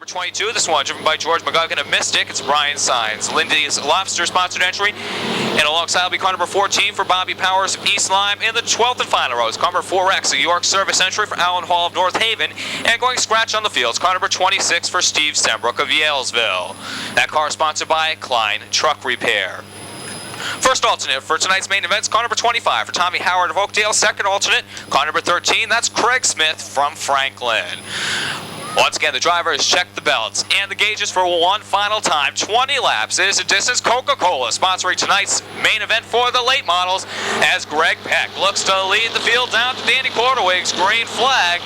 Number 22, this one driven by George McGuckin of Mystic. It's Brian Signs. Lindy's Lobster sponsored entry. And alongside will be car number 14 for Bobby Powers of East Lyme. In the 12th and final row is car number 4X, a York service entry for Alan Hall of North Haven. And going scratch on the field is car number 26 for Steve Stembrook of Yalesville. That car is sponsored by Klein Truck Repair. First alternate for tonight's main event is car number 25 for Tommy Howard of Oakdale. Second alternate, car number 13, that's Craig Smith from Franklin. Once again, the drivers check the belts and the gauges for one final time. 20 laps is the distance. Coca-Cola sponsoring tonight's main event for the late models as Greg Peck looks to lead the field down to Danny Quarterwig's green flag.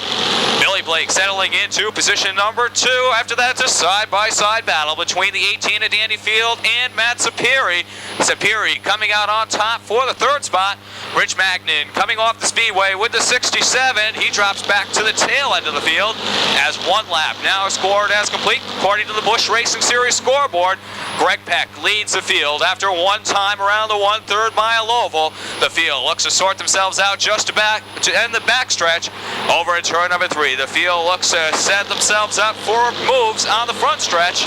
Billy Blake settling into position number 2. After that, it's a side-by-side battle between the 18 of Danny Field and Matt Sapiri. Sapiri coming out on top for the third spot. Rich Magnin coming off the speedway with the 67. He drops back to the tail end of the field as one lap now scored as complete according to the Busch Racing Series scoreboard. Greg Peck leads the field after one time around the 1/3 mile oval. The field looks to sort themselves out just about to end the backstretch over in turn number 3. The field looks to set themselves up for moves on the front stretch.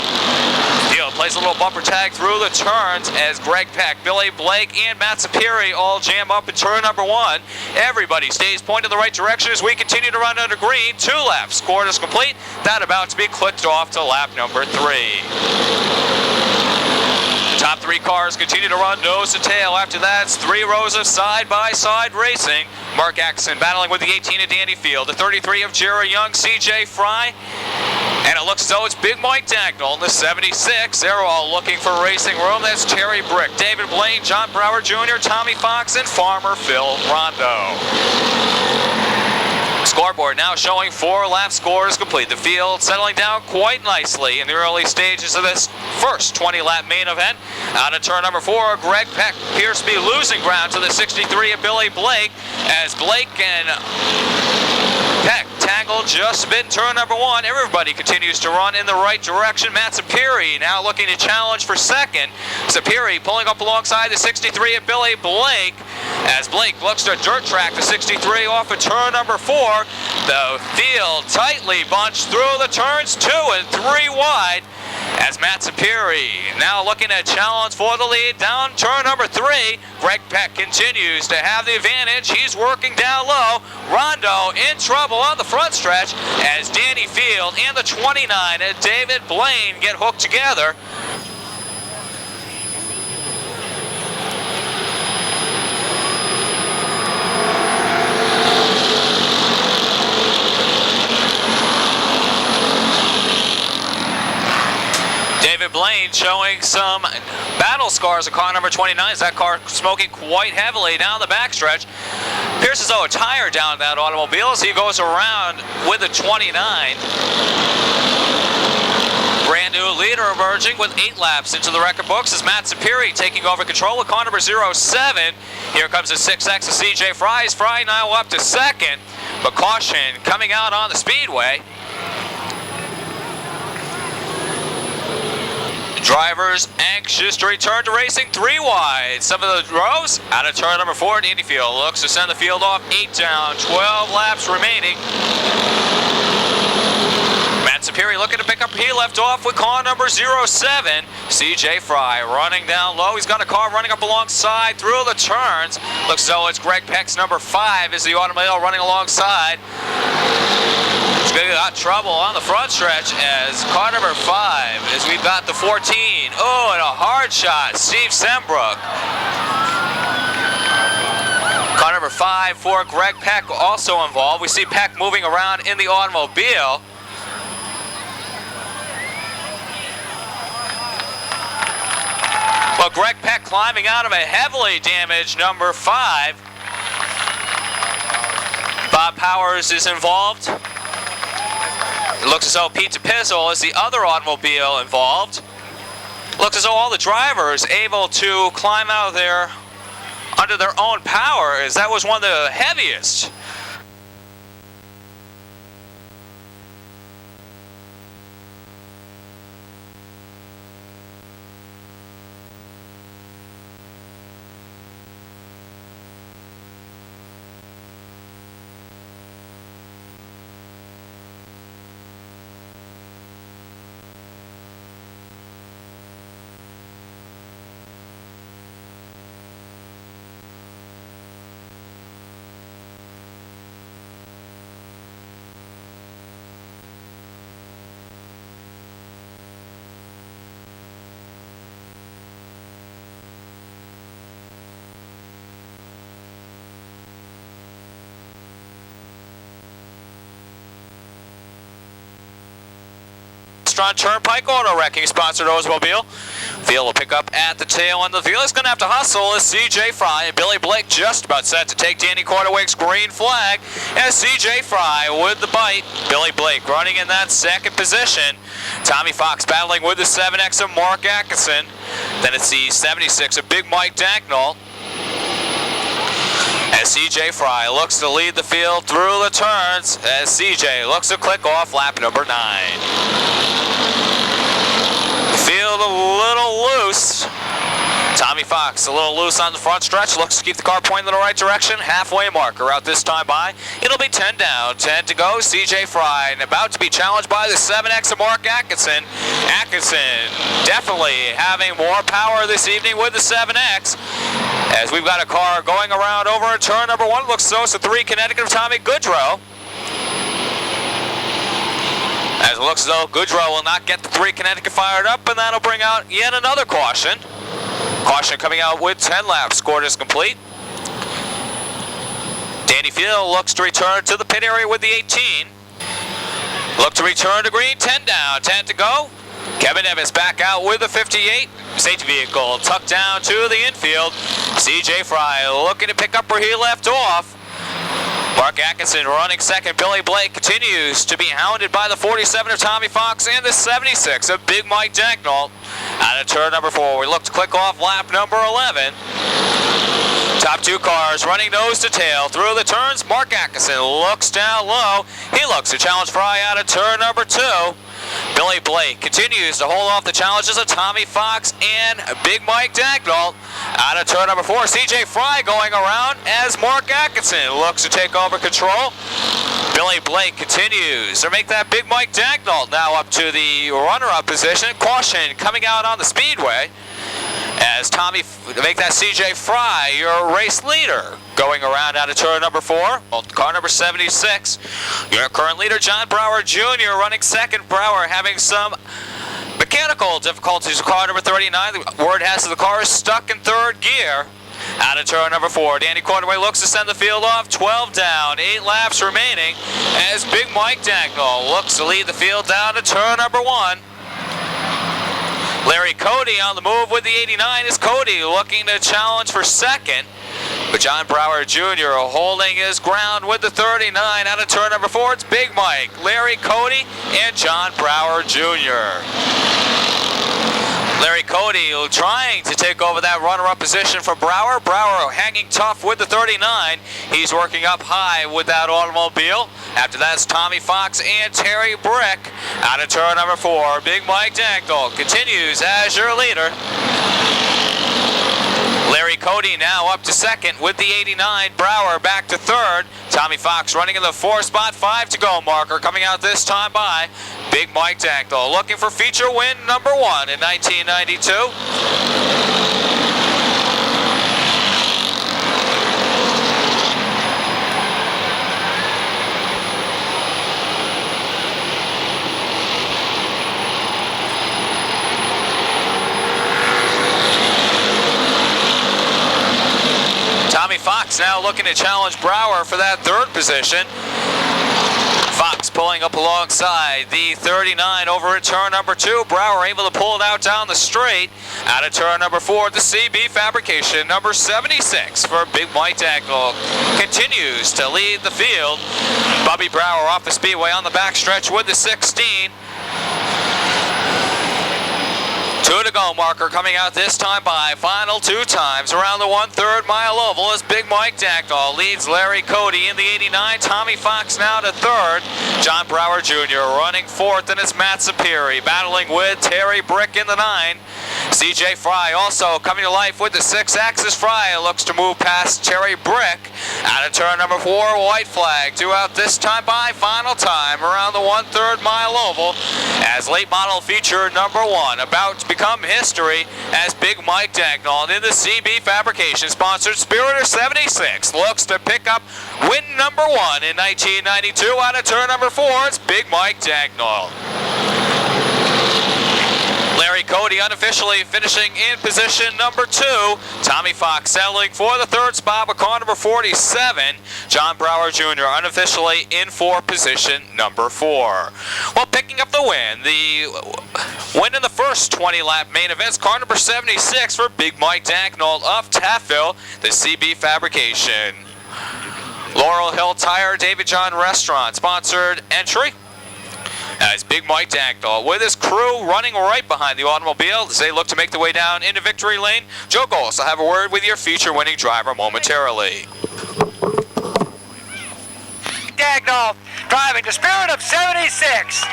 Field plays a little bumper tag through the turns as Greg Peck, Billy Blake, and Matt Sapiri all jam up in turn number 1. Everybody stays pointed in the right direction as we continue to run under green. 2 laps scored as complete. That about to be clicked off to lap number 3. The top 3 cars continue to run nose to tail. After that, it's 3 rows of side-by-side racing. Mark Axon battling with the 18 of Danny Field, the 33 of Jerry Young, CJ Fry, and it looks as though it's Big Mike Daignault in the 76. They're all looking for racing room. That's Terry Brick, David Blaine, John Brower Jr., Tommy Fox, and Farmer Phil Rondo. Scoreboard now showing 4 lap scores complete. The field settling down quite nicely in the early stages of this first 20-lap main event. Out of turn number 4, Greg Peck appears to be losing ground to the 63 of Billy Blake as Blake and Peck tangled just a bit in turn number 1. Everybody continues to run in the right direction. Matt Sapiri now looking to challenge for second. Sapiri pulling up alongside the 63 of Billy Blake as Blake looks to dirt track the 63 off of turn number 4. The field tightly bunched through the turns 2 and 3 wide as Matt Sapiri now looking at challenge for the lead down turn number 3. Greg Peck continues to have the advantage. He's working down low. Rondo in trouble on the front stretch as Danny Field and the 29 and David Blaine get hooked together. David Blaine showing some battle scars of car number 29 as that car smoking quite heavily down the backstretch. Appears as though a tire down that automobile as he goes around with the 29. Brand new leader emerging with 8 laps into the record books is Matt Sapiri taking over control of car number 07. Here comes the 6X of CJ Fry. Fry now up to second, but caution coming out on the speedway. Drivers anxious to return to racing 3 wide. Some of the rows out of turn number 4. Danny Field looks to send the field off 8 down. 12 laps remaining. Matt Sapiri looking to pick up. He left off with car number 07. CJ Fry running down low. He's got a car running up alongside through the turns. Looks as though it's Greg Peck's number 5 is the automobile running alongside. He's got trouble on the front stretch as car number 5 as we've got the 14. Oh, and a hard shot, Steve Stembrook. Car number 5 for Greg Peck also involved. We see Peck moving around in the automobile. Well, Greg Peck climbing out of a heavily damaged number 5. Bob Powers is involved. It looks as though Pete DePizzle is the other automobile involved. Looks as though all the drivers able to climb out of there under their own power, as that was one of the heaviest. Restaurant Turnpike Auto Wrecking sponsored Oldsmobile. Field will pick up at the tail end of the field. He's going to have to hustle as C.J. Fry and Billy Blake just about set to take Danny Quarterwick's green flag. As C.J. Fry with the bite, Billy Blake running in that second position. Tommy Fox battling with the 7X of Mark Atkinson. Then it's the 76 of Big Mike Daignault. As C.J. Fry looks to lead the field through the turns, as C.J. looks to click off lap number 9. Field a little loose. Tommy Fox a little loose on the front stretch, looks to keep the car pointing in the right direction. Halfway marker out this time by. It'll be 10 down, 10 to go. C.J. Fry and about to be challenged by the 7X of Mark Atkinson. Atkinson definitely having more power this evening with the 7X. As we've got a car going around over at turn number 1. Looks so, 3 Connecticut of Tommy Goodrow. As it looks as though Goodrow will not get the 3 Connecticut fired up, and that'll bring out yet another caution. Caution coming out with 10 laps. Scored is complete. Danny Field looks to return to the pit area with the 18. Look to return to green, 10 down, 10 to go. Kevin Evans back out with the 58. Safety vehicle tucked down to the infield. C.J. Fry looking to pick up where he left off. Mark Atkinson running second. Billy Blake continues to be hounded by the 47 of Tommy Fox and the 76 of Big Mike Daignault. Out of turn number 4, we look to click off lap number 11. Top 2 cars running nose to tail through the turns. Mark Atkinson looks down low. He looks to challenge Fry out of turn number 2. Billy Blake continues to hold off the challenges of Tommy Fox and Big Mike Daignault. Out of turn number 4, C.J. Fry going around as Mark Atkinson looks to take over control. Billy Blake continues to make that Big Mike Daignault now up to the runner-up position. Caution coming out on the speedway as Tommy make that C.J. Fry your race leader. Going around out of turn number 4, car number 76. Your current leader, John Brower Jr., running second. Brower having some mechanical difficulties with car number 39. The word has that the car is stuck in 3rd gear. Out of turn number 4, Danny Quarterwick looks to send the field off. 12 down, 8 laps remaining as Big Mike Daignault looks to lead the field down to turn number 1. Larry Cody on the move with the 89 is Cody looking to challenge for second. But John Brower Jr. holding his ground with the 39 out of turn number 4. It's Big Mike, Larry Cody, and John Brower Jr. Larry Cody trying to take over that runner-up position for Brower. Brower hanging tough with the 39. He's working up high with that automobile. After that, it's Tommy Fox and Terry Brick. Out of turn number 4, Big Mike Daignault continues as your leader. Larry Cody now up to second with the 89. Brower back to 3rd. Tommy Fox running in the 4 spot. 5 to go marker coming out this time by Big Mike Daignault looking for feature win number 1 in 1992. Tommy Fox now looking to challenge Brower for that 3rd position. Fox pulling up alongside the 39 over at turn number 2. Brower able to pull it out down the straight. Out of turn number 4, the CB Fabrication number 76 for Big Mike Daignault continues to lead the field. Bobby Brower off the speedway on the backstretch with the 16. 2 to go marker coming out this time by. Final 2 times around the 1/3 mile oval as Big Mike Daignault leads Larry Cody in the 89. Tommy Fox now to 3rd. John Brower Jr. running 4th, and it's Matt Sapiri battling with Terry Brick in the 9. C.J. Fry also coming to life with the 6X. Fry looks to move past Terry Brick. Out of turn number 4, white flag. 2 out this time by. Final time around the 1/3 mile oval as late model feature number 1 about to become history as Big Mike Daignault in the CB Fabrication sponsored Spiritor 76 looks to pick up win number 1 in 1992. Out of turn number 4, it's Big Mike Daignault. Larry Cody unofficially finishing in position number 2. Tommy Fox settling for the 3rd spot with car number 47. John Brower Jr. unofficially in for position number 4. Well, picking up the win in the first 20-lap main events, car number 76 for Big Mike Daignault of Taffville, the CB Fabrication. Laurel Hill Tire, David John Restaurant sponsored entry as Big Mike Daignault with his crew running right behind the automobile as they look to make their way down into victory lane. Joe Goss will have a word with your feature winning driver momentarily. Daignault driving the Spirit of 76.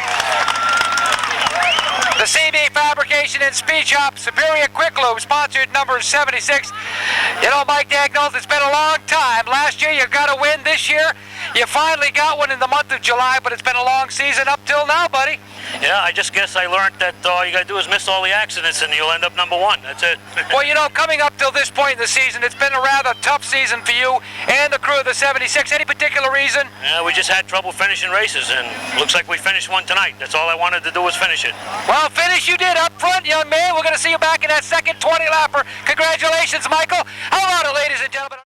The CB Fabrication and Speed Shop Superior Quick Lube sponsored number 76. You know, Mike Daignault, it's been a long time. Last year you got a win. This year you finally got one in the month of July, but it's been a long season up till now, buddy. Yeah, I just guess I learned that all you got to do is miss all the accidents and you'll end up number 1. That's it. Well, you know, coming up till this point in the season, it's been a rather tough season for you and the crew of the 76. Any particular reason? Yeah, we just had trouble finishing races, and looks like we finished one tonight. That's all I wanted to do was finish it. Well, finish you did up front, young man. We're going to see you back in that second 20-lapper. Congratulations, Michael. How about it, ladies and gentlemen?